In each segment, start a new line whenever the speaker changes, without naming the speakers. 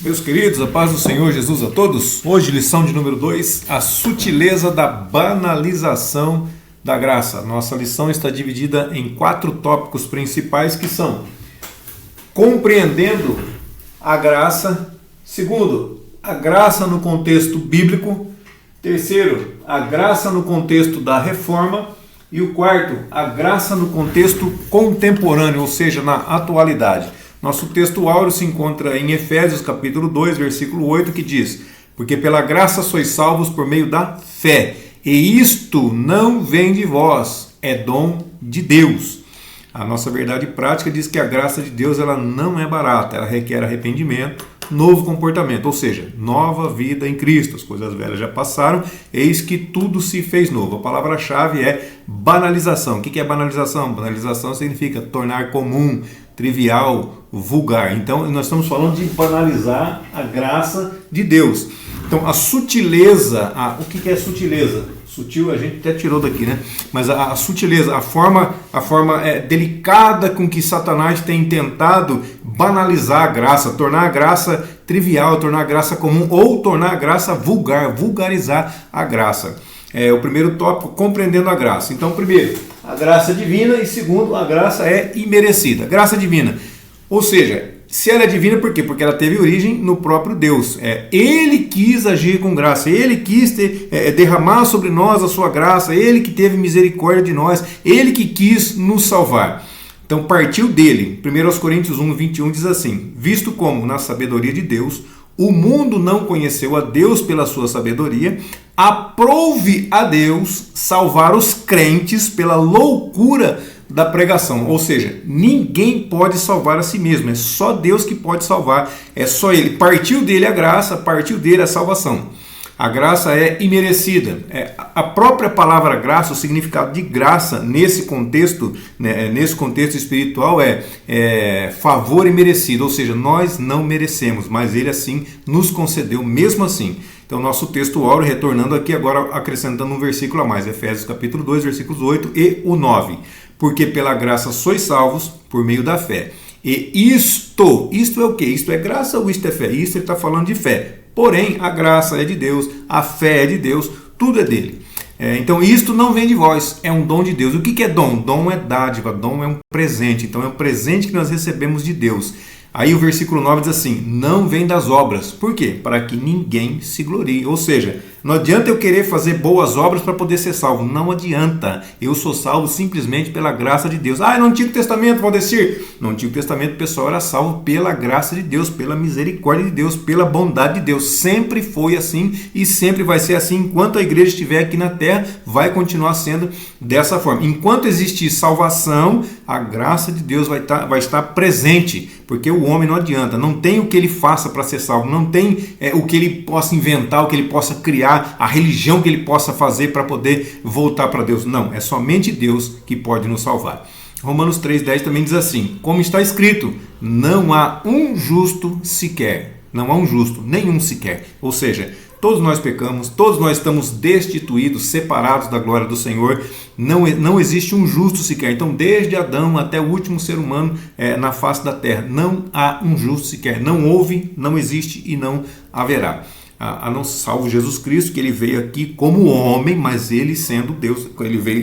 Meus queridos, a paz do Senhor Jesus a todos. Hoje, lição de número 2, a sutileza da banalização da graça. Nossa lição está dividida em 4 tópicos principais que são: compreendendo a graça. Segundo, a graça no contexto bíblico. Terceiro, a graça no contexto da reforma. E o quarto, a graça no contexto contemporâneo, ou seja, na atualidade. Nosso texto áureo se encontra em Efésios capítulo 2, versículo 8, que diz: porque pela graça sois salvos por meio da fé, e isto não vem de vós, é dom de Deus. A nossa verdade prática diz que a graça de Deus ela não é barata, ela requer arrependimento, novo comportamento, ou seja, nova vida em Cristo. As coisas velhas já passaram, eis que tudo se fez novo. A palavra-chave é banalização. O que é banalização? Banalização significa tornar comum, trivial, vulgar. Então, nós estamos falando de banalizar a graça de Deus. Então, a sutileza, o que é sutileza? Sutil a gente até tirou daqui, né? Mas a sutileza, a forma delicada com que Satanás tem tentado banalizar a graça, tornar a graça trivial, tornar a graça comum ou tornar a graça vulgar, vulgarizar a graça. O primeiro tópico, compreendendo a graça. Então, primeiro, a graça divina, e segundo, a graça é imerecida. Graça divina, ou seja, se ela é divina, por quê? Porque ela teve origem no próprio Deus. Ele quis agir com graça, Ele quis derramar sobre nós a sua graça, Ele que teve misericórdia de nós, Ele que quis nos salvar. Então partiu dele. 1 Coríntios 1, 21 diz assim: visto como na sabedoria de Deus o mundo não conheceu a Deus pela sua sabedoria, aprove a Deus salvar os crentes pela loucura da pregação. Ou seja, ninguém pode salvar a si mesmo, é só Deus que pode salvar, é só Ele. Partiu dele a graça, partiu dele a salvação. A graça é imerecida. A própria palavra graça, o significado de graça nesse contexto, né, nesse contexto espiritual é favor imerecido, ou seja, nós não merecemos, mas Ele assim nos concedeu mesmo assim. Então, nosso texto áureo, retornando aqui agora, acrescentando um versículo a mais, Efésios capítulo 2, versículos 8 e o 9. Porque pela graça sois salvos por meio da fé. E isto é o que? Isto é graça ou isto é fé? Isto ele está falando de fé. Porém, a graça é de Deus, a fé é de Deus, tudo é dele. Então, isto não vem de vós, é um dom de Deus. O que é dom? Dom é dádiva, dom é um presente. Então, é um presente que nós recebemos de Deus. Aí o versículo 9 diz assim: não vem das obras. Por quê? Para que ninguém se glorie. Ou seja, não adianta eu querer fazer boas obras para poder ser salvo. Não adianta. Eu sou salvo simplesmente pela graça de Deus. No Antigo Testamento, Valdecir. No Antigo Testamento o pessoal era salvo pela graça de Deus, pela misericórdia de Deus, pela bondade de Deus. Sempre foi assim e sempre vai ser assim. Enquanto a igreja estiver aqui na terra, vai continuar sendo dessa forma. Enquanto existir salvação, a graça de Deus vai estar presente. Porque o homem não adianta, não tem o que ele faça para ser salvo, não tem o que ele possa inventar, o que ele possa criar, a religião que ele possa fazer para poder voltar para Deus. Não, é somente Deus que pode nos salvar. Romanos 3,10 também diz assim: como está escrito, não há um justo sequer, não há um justo, nenhum sequer. Ou seja, todos nós pecamos, todos nós estamos destituídos, separados da glória do Senhor. Não existe um justo sequer. Então, desde Adão até o último ser humano na face da terra, não há um justo sequer. Não houve, não existe e não haverá. A não salvo Jesus Cristo, que ele veio aqui como homem, mas ele sendo Deus,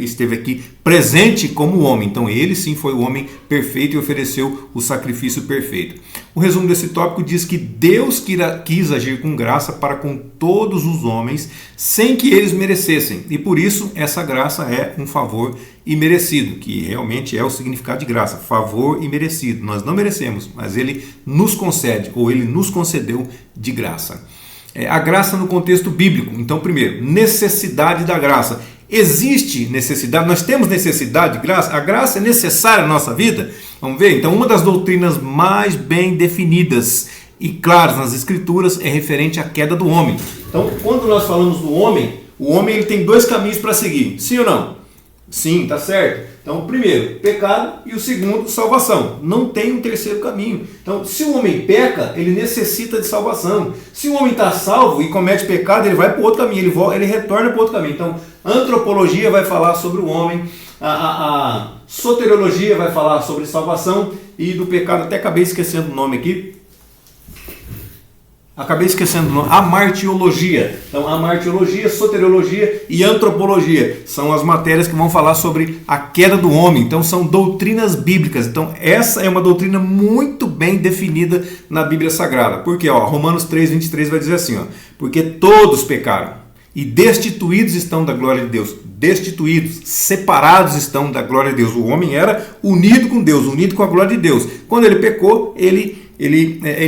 esteve aqui presente como homem. Então ele sim foi o homem perfeito e ofereceu o sacrifício perfeito. O resumo desse tópico diz que Deus quis agir com graça para com todos os homens, sem que eles merecessem. E por isso essa graça é um favor imerecido, que realmente é o significado de graça, favor imerecido. Nós não merecemos, mas ele nos concede, ou ele nos concedeu de graça. A graça no contexto bíblico. Então, primeiro, necessidade da graça. Existe necessidade, nós temos necessidade de graça, a graça é necessária na nossa vida. Vamos ver? Então, uma das doutrinas mais bem definidas e claras nas Escrituras é referente à queda do homem. Então, quando nós falamos do homem, o homem ele tem 2 caminhos para seguir, sim ou não? Sim, tá certo. Então, o primeiro, pecado, e o segundo, salvação. Não tem um terceiro caminho. Então, se o homem peca, ele necessita de salvação. Se o homem está salvo e comete pecado, ele vai para o outro caminho, ele retorna para o outro caminho. Então, a antropologia vai falar sobre o homem, a soteriologia vai falar sobre salvação, e do pecado, até acabei esquecendo o nome aqui. Acabei esquecendo o nome. Amartiologia. Então, amartiologia, soteriologia e antropologia são as matérias que vão falar sobre a queda do homem. Então, são doutrinas bíblicas. Então, essa é uma doutrina muito bem definida na Bíblia Sagrada. Porque, Romanos 3:23 vai dizer assim, porque todos pecaram e destituídos estão da glória de Deus. Destituídos, separados estão da glória de Deus. O homem era unido com Deus, unido com a glória de Deus. Quando ele pecou, ele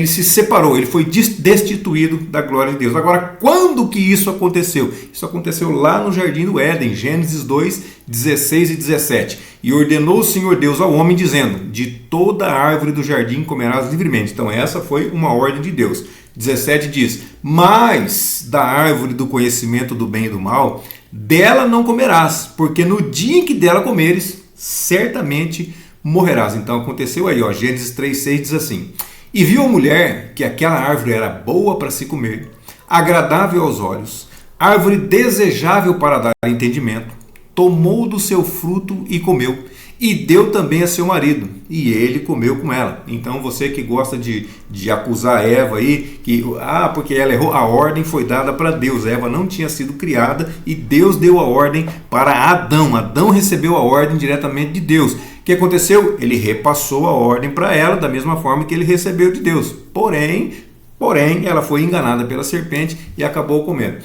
se separou, ele foi destituído da glória de Deus. Agora, quando que isso aconteceu? Isso aconteceu lá no Jardim do Éden, Gênesis 2, 16 e 17. E ordenou o Senhor Deus ao homem, dizendo, de toda árvore do jardim comerás livremente. Então essa foi uma ordem de Deus. 17 diz, mas da árvore do conhecimento do bem e do mal, dela não comerás, porque no dia em que dela comeres, certamente morrerás. Então aconteceu aí, Gênesis 3,6 diz assim, e viu a mulher que aquela árvore era boa para se comer, agradável aos olhos, árvore desejável para dar entendimento, tomou do seu fruto e comeu, e deu também a seu marido, e ele comeu com ela. Então você que gosta de acusar Eva aí, porque ela errou, a ordem foi dada para Deus, Eva não tinha sido criada e Deus deu a ordem para Adão, Adão recebeu a ordem diretamente de Deus. O que aconteceu? Ele repassou a ordem para ela da mesma forma que ele recebeu de Deus, porém ela foi enganada pela serpente e acabou comendo.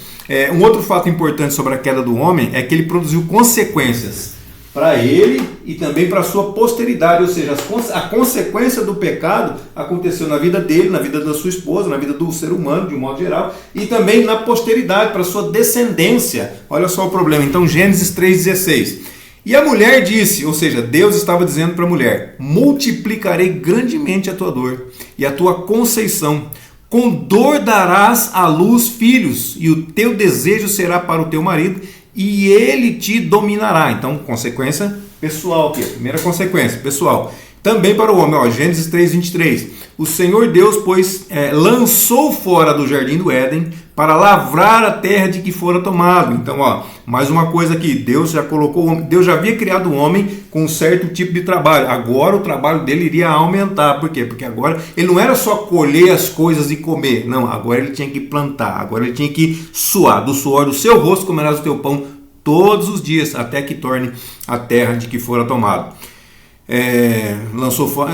Um outro fato importante sobre a queda do homem é que ele produziu consequências para ele e também para a sua posteridade, ou seja, a consequência do pecado aconteceu na vida dele, na vida da sua esposa, na vida do ser humano de um modo geral, e também na posteridade, para a sua descendência. Olha só o problema. Então, Gênesis 3,16. E a mulher disse, ou seja, Deus estava dizendo para a mulher, multiplicarei grandemente a tua dor e a tua conceição, com dor darás à luz filhos, e o teu desejo será para o teu marido, e ele te dominará. Então, consequência pessoal aqui. Primeira consequência pessoal. Também para o homem, Gênesis 3:23. O Senhor Deus, pois, lançou fora do jardim do Éden para lavrar a terra de que fora tomado. Então, mais uma coisa aqui. Deus já havia criado o homem com um certo tipo de trabalho. Agora o trabalho dele iria aumentar. Por quê? Porque agora ele não era só colher as coisas e comer. Não, agora ele tinha que plantar. Agora ele tinha que suar. Do suor do seu rosto comerás o teu pão todos os dias, até que torne a terra de que fora tomado.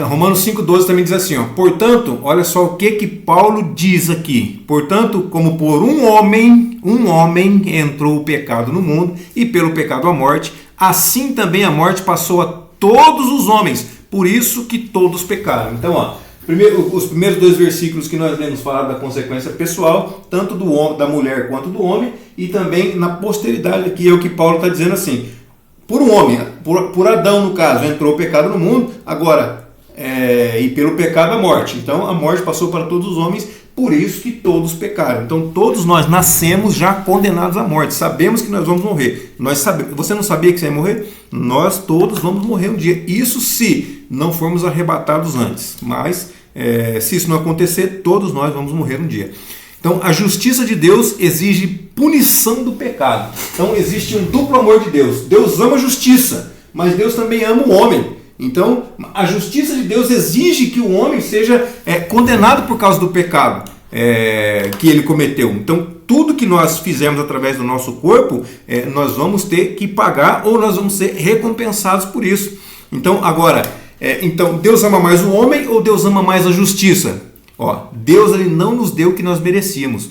Romanos 5,12 também diz assim, portanto, olha só o que Paulo diz aqui, portanto, como por um homem entrou o pecado no mundo, e pelo pecado a morte, assim também a morte passou a todos os homens, por isso que todos pecaram. Então, os primeiros dois versículos que nós lemos falar da consequência pessoal, tanto do homem, da mulher quanto do homem, e também na posteridade, que é o que Paulo está dizendo assim, por um homem, por Adão no caso, entrou o pecado no mundo, agora, e pelo pecado a morte. Então a morte passou para todos os homens, por isso que todos pecaram. Então todos nós nascemos já condenados à morte, sabemos que nós vamos morrer. Você não sabia que você ia morrer? Nós todos vamos morrer um dia, isso se não formos arrebatados antes, mas se isso não acontecer, todos nós vamos morrer um dia. Então, a justiça de Deus exige punição do pecado. Então, existe um duplo amor de Deus. Deus ama a justiça, mas Deus também ama o homem. Então, a justiça de Deus exige que o homem seja condenado por causa do pecado que ele cometeu. Então, tudo que nós fizermos através do nosso corpo, nós vamos ter que pagar ou nós vamos ser recompensados por isso. Então, agora, Deus ama mais o homem ou Deus ama mais a justiça? Deus ele não nos deu o que nós merecíamos.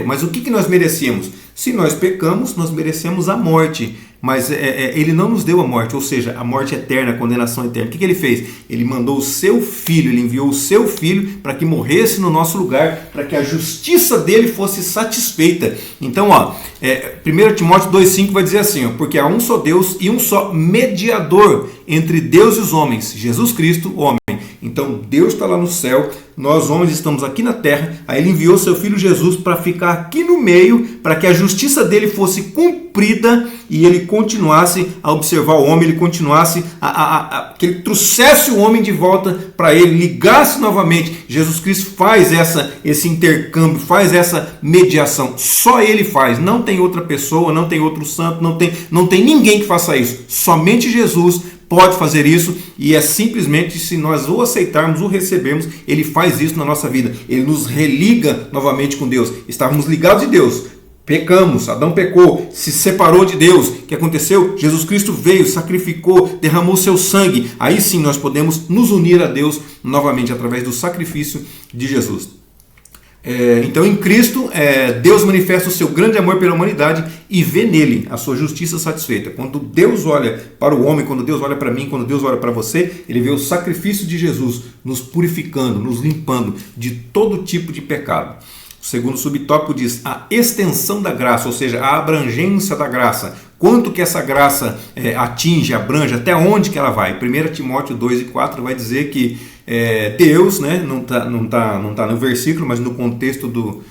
Mas o que nós merecíamos? Se nós pecamos, nós merecemos a morte. Mas ele não nos deu a morte, ou seja, a morte eterna, a condenação eterna. O que ele fez? Ele mandou o seu filho, ele enviou o seu filho para que morresse no nosso lugar, para que a justiça dele fosse satisfeita. Então, 1 Timóteo 2,5 vai dizer assim, porque há um só Deus e um só mediador entre Deus e os homens, Jesus Cristo, o homem. Então Deus está lá no céu, nós homens estamos aqui na terra, aí ele enviou seu filho Jesus para ficar aqui no meio, para que a justiça dele fosse cumprida e ele continuasse a observar o homem, ele continuasse que ele trouxesse o homem de volta para ele, ligasse novamente. Jesus Cristo faz esse intercâmbio, faz essa mediação, só ele faz, não tem outra pessoa, não tem outro santo, não tem ninguém que faça isso, somente Jesus pode fazer isso, e é simplesmente se nós o aceitarmos, o recebermos, ele faz isso na nossa vida. Ele nos religa novamente com Deus. Estávamos ligados de Deus, pecamos, Adão pecou, se separou de Deus. O que aconteceu? Jesus Cristo veio, sacrificou, derramou seu sangue. Aí sim nós podemos nos unir a Deus novamente através do sacrifício de Jesus. Então em Cristo, Deus manifesta o seu grande amor pela humanidade e vê nele a sua justiça satisfeita. Quando Deus olha para o homem, quando Deus olha para mim, quando Deus olha para você, ele vê o sacrifício de Jesus nos purificando, nos limpando de todo tipo de pecado. O segundo subtópico diz a extensão da graça, ou seja, a abrangência da graça. Quanto que essa graça atinge, abrange, até onde que ela vai? 1 Timóteo 2:4 vai dizer que Deus, né, não tá no versículo, mas no contexto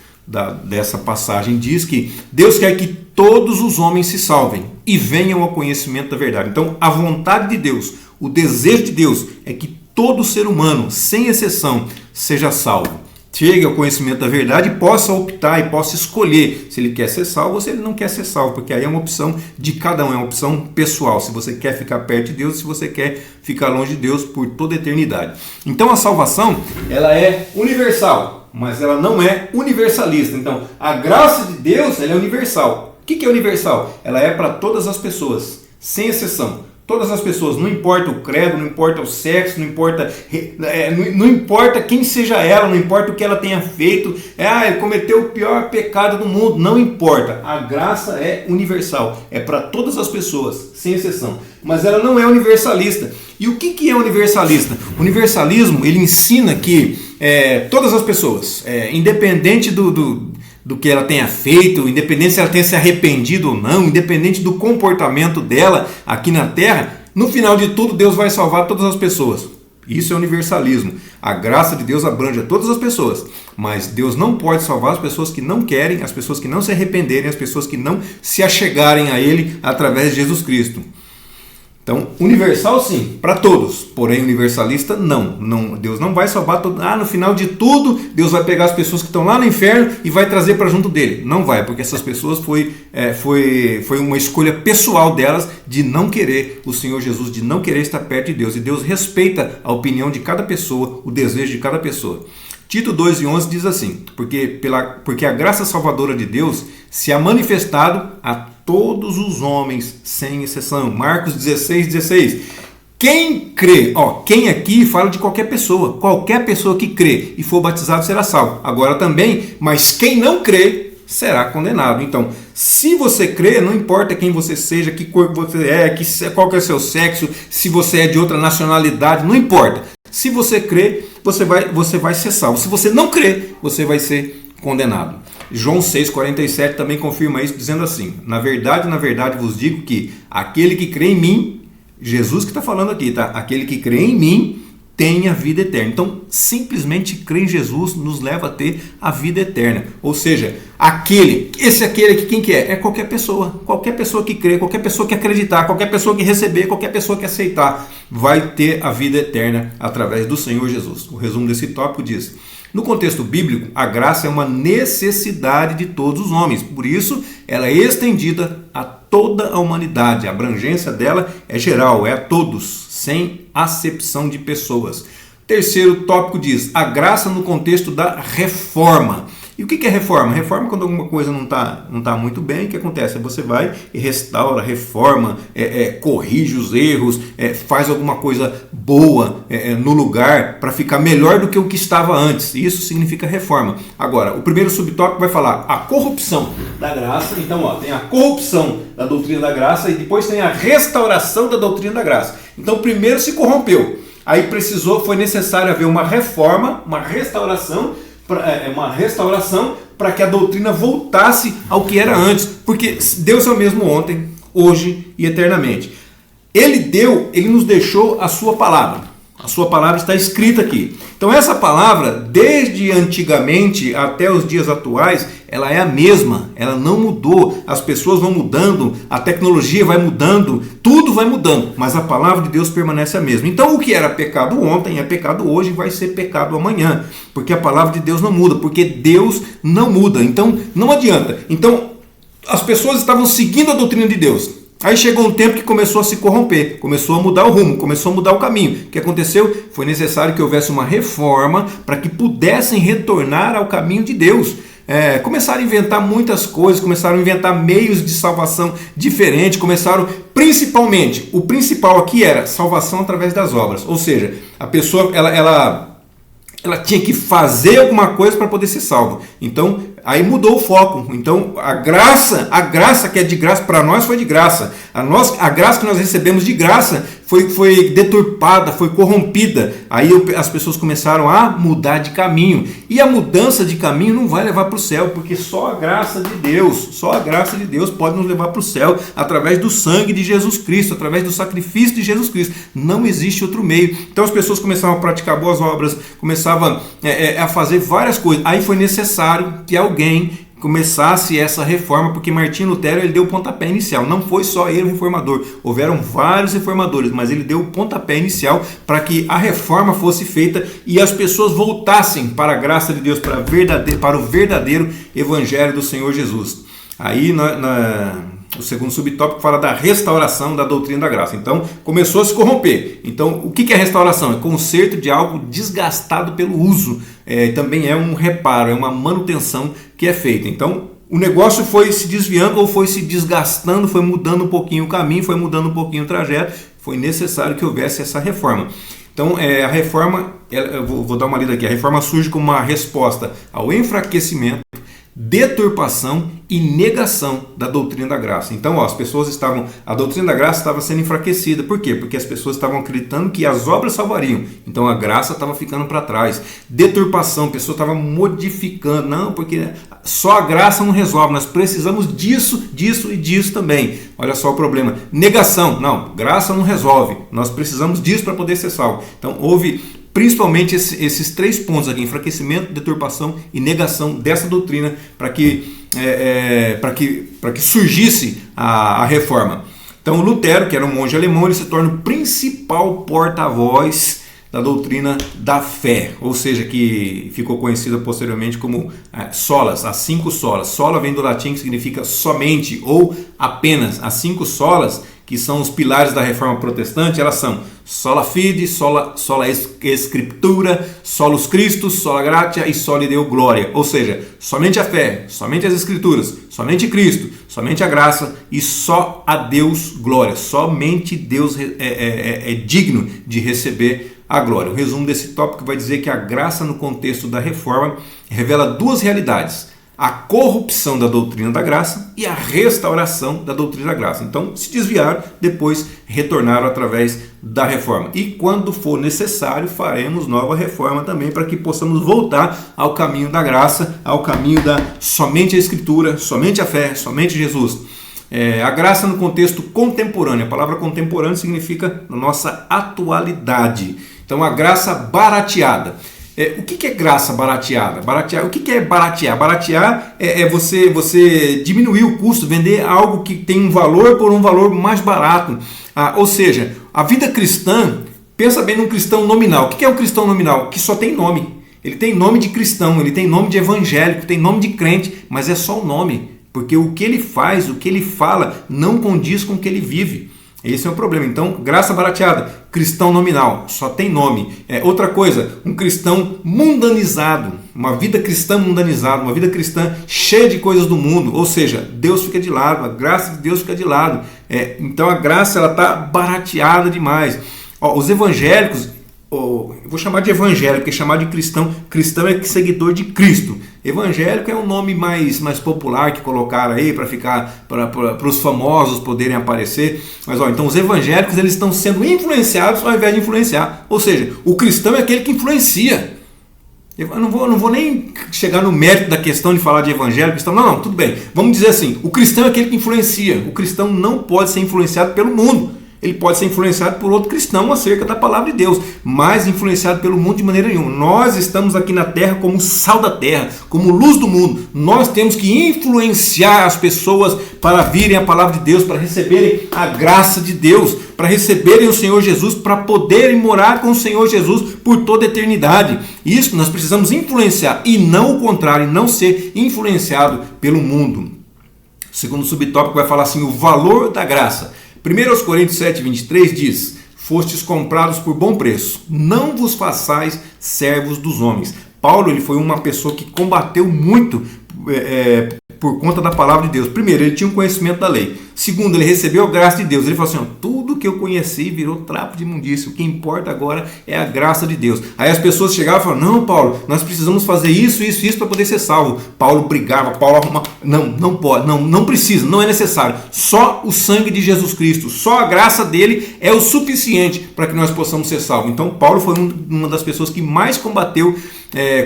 dessa passagem, diz que Deus quer que todos os homens se salvem e venham ao conhecimento da verdade. Então, a vontade de Deus, o desejo de Deus é que todo ser humano, sem exceção, seja salvo. Chegue ao conhecimento da verdade e possa optar e possa escolher se ele quer ser salvo ou se ele não quer ser salvo, porque aí é uma opção de cada um, é uma opção pessoal, se você quer ficar perto de Deus, se você quer ficar longe de Deus por toda a eternidade. Então a salvação, ela é universal, mas ela não é universalista. Então a graça de Deus, ela é universal. O que é universal? Ela é para todas as pessoas, sem exceção. Todas as pessoas, não importa o credo, não importa o sexo, não importa quem seja ela, não importa o que ela tenha feito, ele cometeu o pior pecado do mundo, não importa. A graça é universal, é para todas as pessoas, sem exceção. Mas ela não é universalista. E o que é universalista? O universalismo, ele ensina que todas as pessoas, independente do que ela tenha feito, independente se ela tenha se arrependido ou não, independente do comportamento dela aqui na terra, no final de tudo Deus vai salvar todas as pessoas. Isso é universalismo. A graça de Deus abrange a todas as pessoas, mas Deus não pode salvar as pessoas que não querem, as pessoas que não se arrependerem, as pessoas que não se achegarem a Ele através de Jesus Cristo. Então, universal sim, para todos, porém universalista não. Deus não vai salvar todos. No final de tudo, Deus vai pegar as pessoas que estão lá no inferno e vai trazer para junto dele. Não vai, porque essas pessoas foi uma escolha pessoal delas de não querer o Senhor Jesus, de não querer estar perto de Deus. E Deus respeita a opinião de cada pessoa, o desejo de cada pessoa. Tito 2:11 diz assim, porque a graça salvadora de Deus se ha manifestado a todos os homens, sem exceção. Marcos 16:16. Quem crê, quem aqui fala de qualquer pessoa que crê e for batizado será salvo. Agora também, mas quem não crê será condenado. Então, se você crê, não importa quem você seja, que cor você qual que é o seu sexo, se você é de outra nacionalidade, não importa. Se você crê, você vai ser salvo. Se você não crê, você vai ser condenado. João 6,47 também confirma isso, dizendo assim: na verdade vos digo que aquele que crê em mim, Jesus que está falando aqui, tá? Aquele que crê em mim tem a vida eterna. Então, simplesmente crer em Jesus nos leva a ter a vida eterna. Ou seja, aquele aqui, quem que é? É qualquer pessoa que crê, qualquer pessoa que acreditar, qualquer pessoa que receber, qualquer pessoa que aceitar, vai ter a vida eterna através do Senhor Jesus. O resumo desse tópico diz: no contexto bíblico, a graça é uma necessidade de todos os homens, por isso ela é estendida a toda a humanidade. A abrangência dela é geral, é a todos, sem acepção de pessoas. Terceiro tópico diz: a graça no contexto da reforma. E o que é reforma? Reforma é quando alguma coisa não tá muito bem. O que acontece? Você vai e restaura, reforma, corrige os erros, faz alguma coisa boa no lugar para ficar melhor do que o que estava antes. Isso significa reforma. Agora, o primeiro subtópico vai falar a corrupção da graça. Então, tem a corrupção da doutrina da graça e depois tem a restauração da doutrina da graça. Então, primeiro se corrompeu. Aí foi necessário haver uma reforma, uma restauração para que a doutrina voltasse ao que era antes, porque Deus é o mesmo ontem, hoje e eternamente. Ele nos deixou a sua palavra. A sua palavra está escrita aqui. Então essa palavra, desde antigamente até os dias atuais, ela é a mesma, ela não mudou. As pessoas vão mudando, a tecnologia vai mudando, tudo vai mudando, mas a palavra de Deus permanece a mesma. Então o que era pecado ontem é pecado hoje e vai ser pecado amanhã, porque a palavra de Deus não muda, porque Deus não muda. Então não adianta. Então as pessoas estavam seguindo a doutrina de Deus. Aí chegou um tempo que começou a se corromper, começou a mudar o rumo, começou a mudar o caminho. O que aconteceu? Foi necessário que houvesse uma reforma para que pudessem retornar ao caminho de Deus. Começaram a inventar muitas coisas, começaram a inventar meios de salvação diferentes, principalmente, o principal aqui era salvação através das obras. Ou seja, a pessoa ela tinha que fazer alguma coisa para poder ser salva. Então, aí mudou o foco. Então, a graça que é de graça para nós foi de graça. A graça que nós recebemos de graça foi deturpada, foi corrompida. Aí as pessoas começaram a mudar de caminho. E a mudança de caminho não vai levar para o céu, porque só a graça de Deus pode nos levar para o céu, através do sangue de Jesus Cristo, através do sacrifício de Jesus Cristo. Não existe outro meio. Então as pessoas começavam a praticar boas obras, começavam a fazer várias coisas. Aí foi necessário que alguém começasse essa reforma, porque Martinho Lutero ele deu o pontapé inicial. Não foi só ele o reformador, houveram vários reformadores, mas ele deu o pontapé inicial para que a reforma fosse feita e as pessoas voltassem para a graça de Deus, para o verdadeiro evangelho do Senhor Jesus. Aí o segundo subtópico fala da restauração da doutrina da graça. Então começou a se corromper. Então o que é restauração? É conserto de algo desgastado pelo uso. Também é um reparo, é uma manutenção que é feita. Então o negócio foi se desviando ou foi se desgastando, foi mudando um pouquinho o caminho, foi mudando um pouquinho o trajeto. Foi necessário que houvesse essa reforma. Então a reforma, eu vou dar uma lida aqui, a reforma surge como uma resposta ao enfraquecimento, deturpação e negação da doutrina da graça. Então, a doutrina da graça estava sendo enfraquecida. Por quê? Porque as pessoas estavam acreditando que as obras salvariam. Então, a graça estava ficando para trás. Deturpação, a pessoa estava modificando. Não, porque só a graça não resolve. Nós precisamos disso, disso e disso também. Olha só o problema. Negação. Não, graça não resolve. Nós precisamos disso para poder ser salvo. Então, houve principalmente esses 3 pontos aqui: enfraquecimento, deturpação e negação dessa doutrina para que surgisse a reforma. Então Lutero, que era um monge alemão, ele se torna o principal porta-voz da doutrina da fé, ou seja, que ficou conhecida posteriormente como solas, as 5 solas. Sola vem do latim, que significa somente ou apenas. As 5 solas, que são os pilares da reforma protestante, elas são sola fide, sola scriptura, solus Christus, sola gratia e soli Deo gloria. Ou seja, somente a fé, somente as escrituras, somente Cristo, somente a graça e só a Deus glória. Somente Deus é digno de receber a glória. O resumo desse tópico vai dizer que a graça no contexto da reforma revela 2 realidades: a corrupção da doutrina da graça e a restauração da doutrina da graça. Então, se desviaram, depois retornaram através da reforma. E quando for necessário, faremos nova reforma também, para que possamos voltar ao caminho da graça, ao caminho da somente a Escritura, somente a fé, somente Jesus. A graça no contexto contemporâneo. A palavra contemporâneo significa na nossa atualidade. Então, a graça barateada. O que é graça barateada? O que é baratear? Baratear é você diminuir o custo, vender algo que tem um valor por um valor mais barato. Ou seja, a vida cristã, pensa bem num cristão nominal. O que é um cristão nominal? Que só tem nome. Ele tem nome de cristão, ele tem nome de evangélico, tem nome de crente, mas é só o nome. Porque o que ele faz, o que ele fala, não condiz com o que ele vive. Esse é o problema. Então, graça barateada, cristão nominal, só tem nome. Outra coisa, um cristão mundanizado, uma vida cristã mundanizada, uma vida cristã cheia de coisas do mundo, ou seja, Deus fica de lado, a graça de Deus fica de lado. Então a graça está barateada demais. Os evangélicos, eu vou chamar de evangélico, porque chamar de cristão é seguidor de Cristo. Evangélico é um nome mais popular que colocaram aí para ficar para os famosos poderem aparecer. Mas então os evangélicos, eles estão sendo influenciados ao invés de influenciar. Ou seja, o cristão é aquele que influencia. Eu não vou nem chegar no mérito da questão de falar de evangélico, cristão. Não, tudo bem. Vamos dizer assim, o cristão é aquele que influencia. O cristão não pode ser influenciado pelo mundo. Ele pode ser influenciado por outro cristão acerca da palavra de Deus, mas influenciado pelo mundo de maneira nenhuma. Nós estamos aqui na terra como sal da terra, como luz do mundo. Nós temos que influenciar as pessoas para virem a palavra de Deus, para receberem a graça de Deus, para receberem o Senhor Jesus, para poderem morar com o Senhor Jesus por toda a eternidade. Isso nós precisamos influenciar e não o contrário, não ser influenciado pelo mundo. O segundo subtópico vai falar assim, o valor da graça. 1 Coríntios 7, 23 diz, fostes comprados por bom preço, não vos façais servos dos homens. Paulo ele foi uma pessoa que combateu muito por conta da palavra de Deus. Primeiro, ele tinha um conhecimento da lei. Segundo, ele recebeu a graça de Deus. Ele falou assim, tudo que eu conheci virou trapo de imundícia. O que importa agora é a graça de Deus. Aí as pessoas chegavam e falavam, não, Paulo, nós precisamos fazer isso para poder ser salvo. Paulo brigava, Paulo arrumava. Não pode, não precisa, não é necessário. Só o sangue de Jesus Cristo, só a graça dele é o suficiente para que nós possamos ser salvos. Então, Paulo foi uma das pessoas que mais combateu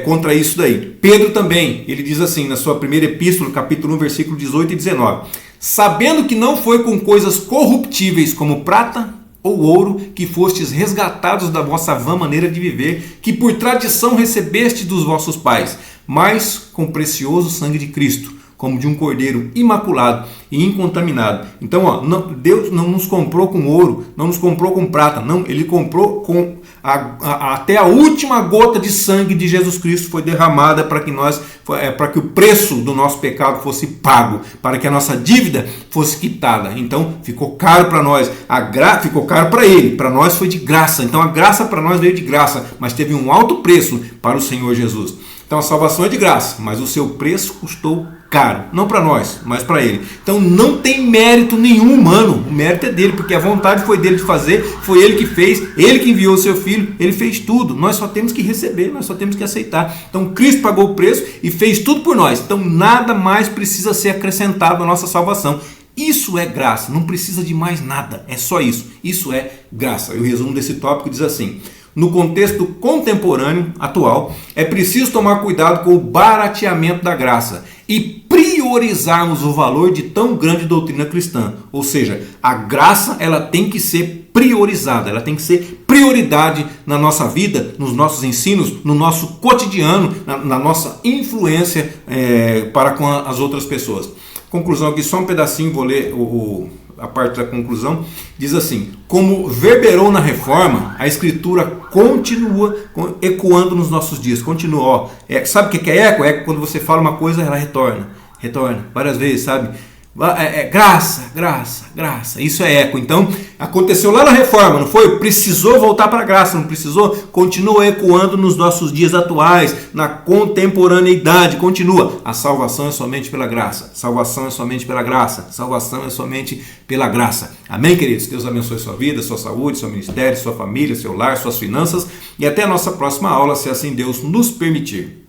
contra isso daí. Pedro também, ele diz assim, na sua primeira epístola, capítulo 1, versículo 18 e 19, sabendo que não foi com coisas corruptíveis como prata ou ouro que fostes resgatados da vossa vã maneira de viver, que por tradição recebeste dos vossos pais, mas com precioso sangue de Cristo, como de um cordeiro imaculado e incontaminado. Então, Deus não nos comprou com ouro, não nos comprou com prata, não, ele comprou com até a última gota de sangue de Jesus Cristo foi derramada para que o preço do nosso pecado fosse pago, para que a nossa dívida fosse quitada. Então, ficou caro para nós, ficou caro para ele, para nós foi de graça. Então, a graça para nós veio de graça, mas teve um alto preço para o Senhor Jesus. Então, a salvação é de graça, mas o seu preço custou caro, não para nós, mas para ele. Então não tem mérito nenhum humano, o mérito é dele, porque a vontade foi dele de fazer, foi ele que fez, ele que enviou o seu filho, ele fez tudo, nós só temos que receber, nós só temos que aceitar. Então Cristo pagou o preço e fez tudo por nós, então nada mais precisa ser acrescentado à nossa salvação. Isso é graça, não precisa de mais nada, é só isso é graça. E o resumo desse tópico diz assim: no contexto contemporâneo, atual, é preciso tomar cuidado com o barateamento da graça e priorizarmos o valor de tão grande doutrina cristã. Ou seja, a graça ela tem que ser priorizada, ela tem que ser prioridade na nossa vida, nos nossos ensinos, no nosso cotidiano, na nossa influência para com as outras pessoas. Conclusão aqui, só um pedacinho, vou ler a parte da conclusão. Diz assim: como verberou na reforma, a escritura continua ecoando nos nossos dias. Continua, sabe o que é eco? É quando você fala uma coisa, ela retorna várias vezes, sabe? Graça, graça, graça, isso é eco. Então aconteceu lá na reforma, não foi? Precisou voltar para a graça, não precisou? Continua ecoando nos nossos dias atuais, na contemporaneidade, continua. A salvação é somente pela graça, salvação é somente pela graça, salvação é somente pela graça. Amém, queridos? Deus abençoe sua vida, sua saúde, seu ministério, sua família, seu lar, suas finanças, e até a nossa próxima aula, se assim Deus nos permitir.